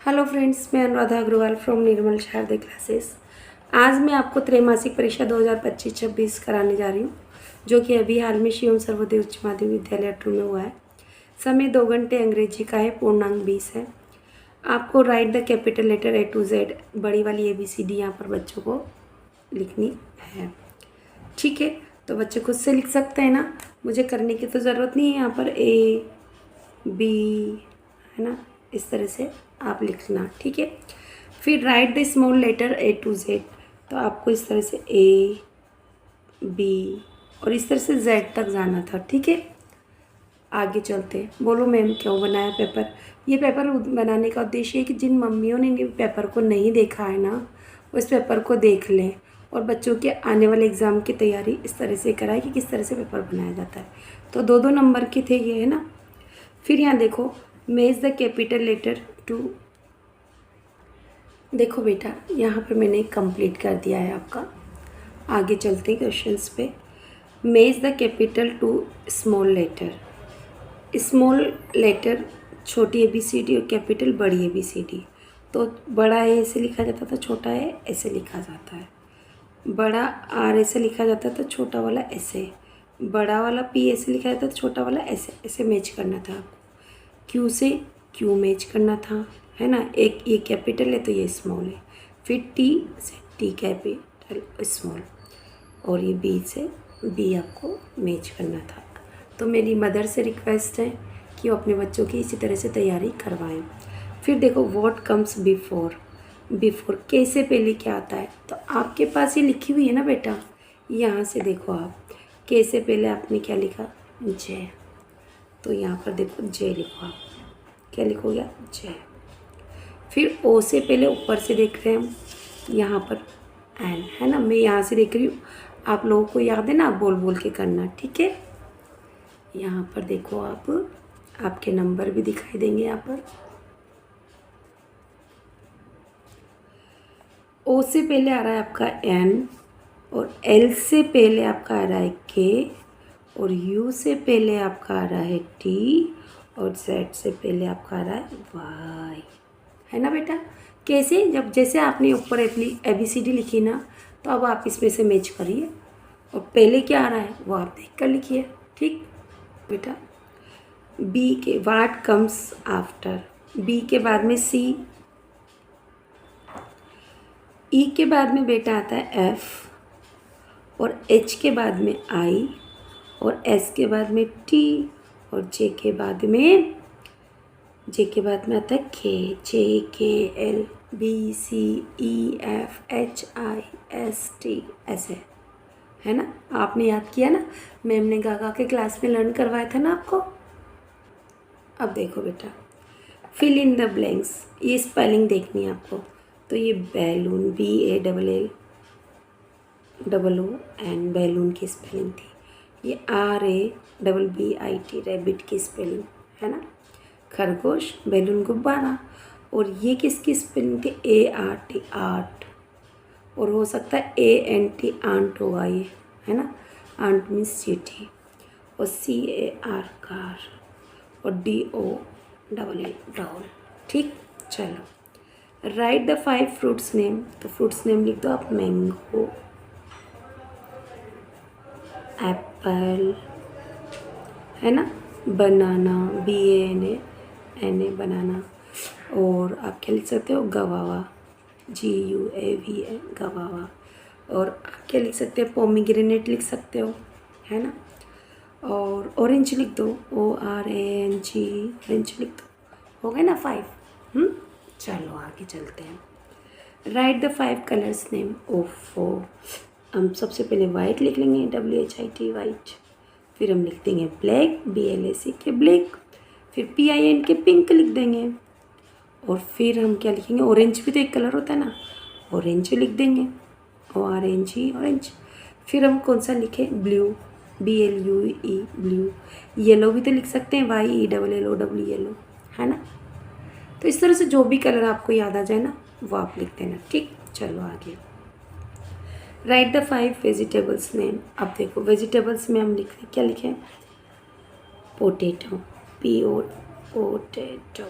Hello friends, मैं Anuradha Agarwal from Nirmal Sharde classes. आज मैं आपको त्रैमासिक परीक्षा 2025-26 कराने जा रही हूँ, जो कि अभी हाल में शिवम सर्वोदय उच्च माध्यमिक विद्यालय अटरू में हुआ है। समय 2 घंटे अंग्रेजी का है, पूर्णांक 20 है। आपको write the capital letter A to Z, बड़ी वाली ABCD यहाँ पर बच्चों को लिखनी है। ठीक है, तो बच्चे खुद से लिख सकते हैं ना, मुझे करने की तो ज़रूरत नहीं है। यहाँ पर A B है ना, इस तरह से आप लिखना। ठीक है, फिर write the small letter A to Z, तो आपको इस तरह से A B और इस तरह से Z तक जाना था। ठीक है, आगे चलते हैं। बोलो मैम, क्यों बनाया पेपर? ये पेपर बनाने का उद्देश्य है कि जिन मम्मियों ने पेपर को नहीं देखा है ना, वो इस पेपर को देख लें और बच्चों के आने वाले एग्ज़ाम की तैयारी इस तरह से कराए कि किस तरह से पेपर बनाया जाता है। तो 2-2 नंबर के थे ये, है ना। फिर यहाँ देखो, मेज द कैपिटल लेटर टू। देखो बेटा, यहाँ पे मैंने कंप्लीट कर दिया है आपका। आगे चलते हैं क्वेश्चंस पे। Make the capital to small letter. Small letter छोटी ABCD और कैपिटल बड़ी ABCD। तो बड़ा ए ऐसे लिखा जाता था, छोटा ए ऐसे लिखा जाता है। बड़ा R ऐसे लिखा जाता था, छोटा वाला ऐसे। बड़ा वाला P ऐसे लिखा जाता था, छोटा वाला ऐसे। ऐसे मैच करना था आपको। Q से Q मैच करना था, है ना। एक ये कैपिटल है तो ये स्मॉल है। फिर T से T कैपिटल स्मॉल, और ये B से B आपको मैच करना था। तो मेरी मदर से रिक्वेस्ट है कि वो अपने बच्चों की इसी तरह से तैयारी करवाएं। फिर देखो, व्हाट कम्स बिफोर। बिफोर के से पहले क्या आता है? तो आपके पास ये लिखी हुई है ना बेटा, यहाँ से देखो आप, के से पहले आपने क्या लिखा? जय। तो यहाँ पर देखो जय लिखो आप। क्या लिखोगे? जय। फिर ओ से पहले ऊपर से देख रहे हैं हम, यहाँ पर एन, है ना। मैं यहाँ से देख रही हूँ, आप लोगों को याद है ना, आप बोल बोल के करना। ठीक है, यहाँ पर देखो आप, आपके नंबर भी दिखाई देंगे यहाँ पर। ओ से पहले आ रहा है आपका एन, और एल से पहले आपका आ रहा है के, और यू से पहले आपका आ रहा है टी, और जेड से पहले आपका आ रहा है वाई, है ना बेटा। कैसे? जब जैसे आपने ऊपर ABCD लिखी ना, तो अब आप इसमें से मैच करिए, और पहले क्या आ रहा है वो आप देख कर लिखिए। ठीक बेटा। बी के वाट कम्स आफ्टर। बी के बाद में सी, ई के बाद में बेटा आता है एफ, और एच के बाद में आई, और एस के बाद में टी, और जे के बाद में आता है के। JKL BCEFHIST, ऐसे, है ना। आपने याद किया ना, मैम ने गा के क्लास में लर्न करवाया था ना आपको। अब देखो बेटा, फिल इन द ब्लैंक्स। ये स्पेलिंग देखनी है आपको। तो ये बैलून, BALLOON, बैलून की स्पेलिंग थी। ये RABBIT, रैबिट की स्पेलिंग, है ना। खरगोश, बैलून, गुब्बारा। और ये किसकी स्पेलिंग थी? ART, art. और हो सकता है ANT, आंट होगा ये, है ना। आंट मीन्स चीटी। और CAR, कार। और DOLL, डॉल। ठीक, चलो। Right the 5 fruits name. तो फ्रूट्स नेम लिख दो आप। मैंगो, एप्पल, है ना। बनाना, BANA, बनाना। और आप क्या लिख सकते हो? गवावा, GUAVA, गवावा। और आप क्या लिख सकते हो? पोमीग्रेनेट लिख सकते हो, है ना। और ऑरेंज लिख दो, ORANG, ऑरेंज लिख दो। हो गए ना 5? चलो आगे चलते हैं। Right the 5 colours name. ओफो, हम सबसे पहले वाइट लिख लेंगे, WHIT, वाइट। फिर हम लिख देंगे ब्लैक, BLAC के ब्लैक। फिर PIN के पिंक लिख देंगे। और फिर हम क्या लिखेंगे? ऑरेंज भी तो एक कलर होता है ना, ऑरेंज लिख देंगे, ORNG, ऑरेंज। फिर हम कौन सा लिखें? Blue, BLUE, blue. येलो भी तो लिख सकते हैं, YELLOW, येलो, है ना। तो इस तरह से जो भी कलर आपको याद आ जाए ना, वो आप लिख देना। ठीक, चलो आगे। Right the 5 vegetables name. अब देखो, वेजिटेबल्स में हम क्या लिखें? Potato, potato.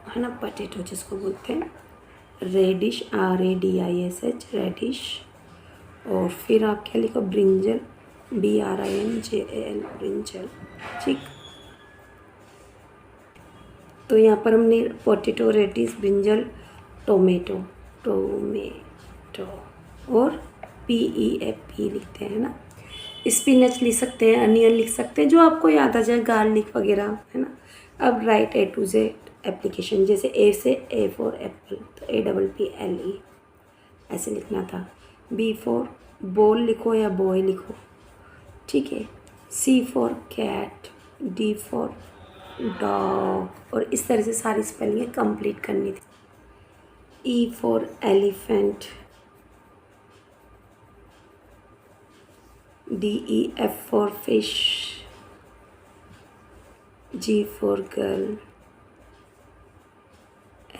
है ना, पोटैटो जिसको बोलते हैं, रेडिश, RADISH, रेडिश। और फिर आप क्या लिखो, ब्रिंजल, BRINJAL, ब्रिंजल। ठीक, तो यहाँ पर हमने potato, radish, brinjal, tomato, tomato और PEAP लिखते हैं ना। स्पिनच लिख सकते हैं, अनियन लिख सकते हैं, जो आपको याद आ जाए, गार्लिक वगैरह, है ना। अब right A to Z application, जैसे A से A फॉर एप्पल, तो APPLE ऐसे लिखना था। B फॉर बॉल लिखो या बॉय लिखो, ठीक है। C for cat, D for dog, और इस तरह से सारी स्पेलिंग कंप्लीट करनी थी। E for elephant, DEF for fish, G for girl,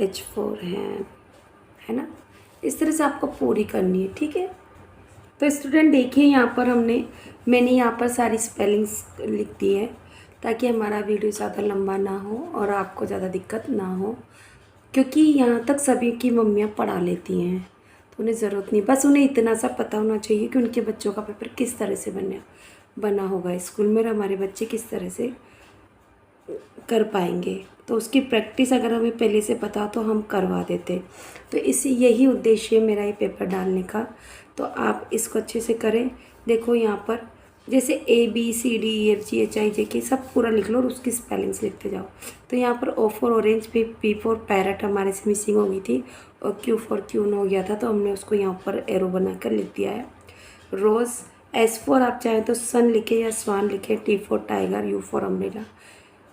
H for hand, है ना। इस तरह से आपको पूरी करनी है, ठीक है। तो स्टूडेंट देखिए, यहाँ पर मैंने यहाँ पर सारी स्पेलिंग्स लिख दी है, ताकि हमारा वीडियो ज़्यादा लंबा ना हो और आपको ज़्यादा दिक्कत ना हो, क्योंकि यहाँ तक सभी की मम्मियाँ पढ़ा लेती हैं, तो उन्हें ज़रूरत नहीं, बस उन्हें इतना सा पता होना चाहिए कि उनके बच्चों का पेपर किस तरह से बना होगा स्कूल में, हमारे बच्चे किस तरह से कर पाएंगे। तो उसकी प्रैक्टिस अगर हमें पहले से पता तो हम करवा देते। तो यही उद्देश्य है मेरा ये पेपर डालने का। तो आप इसको अच्छे से करें। देखो यहाँ पर जैसे ABCDEFGHIJK सब पूरा लिख लो और उसकी स्पेलिंग्स लिखते जाओ। तो यहाँ पर O for orange, P for parrot हमारे से मिसिंग हो गई थी, और Q फॉर क्यून हो गया था, तो हमने उसको यहाँ पर एरो बनाकर लिख दिया है। रोज़, S फॉर आप चाहें तो सन लिखे या स्वान लिखे, T for tiger, U for umbrella,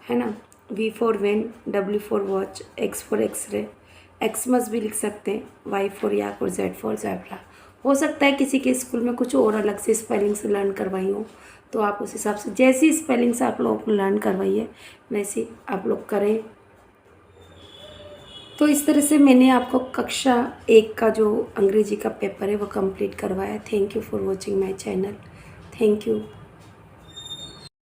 है ना। V for van, W for watch, X for x-ray, Xmas भी लिख सकते हैं, Y फॉर याक और Z फॉर ज़ेब्रा। हो सकता है किसी के स्कूल में कुछ और अलग से स्पेलिंग्स लर्न करवाई हो, तो आप उस हिसाब से जैसी स्पेलिंग्स आप लोग लर्न करवाइए वैसे आप लोग करें। तो इस तरह से मैंने आपको कक्षा 1 का जो अंग्रेजी का पेपर है वो कंप्लीट करवाया। Thank you for watching my channel. Thank you.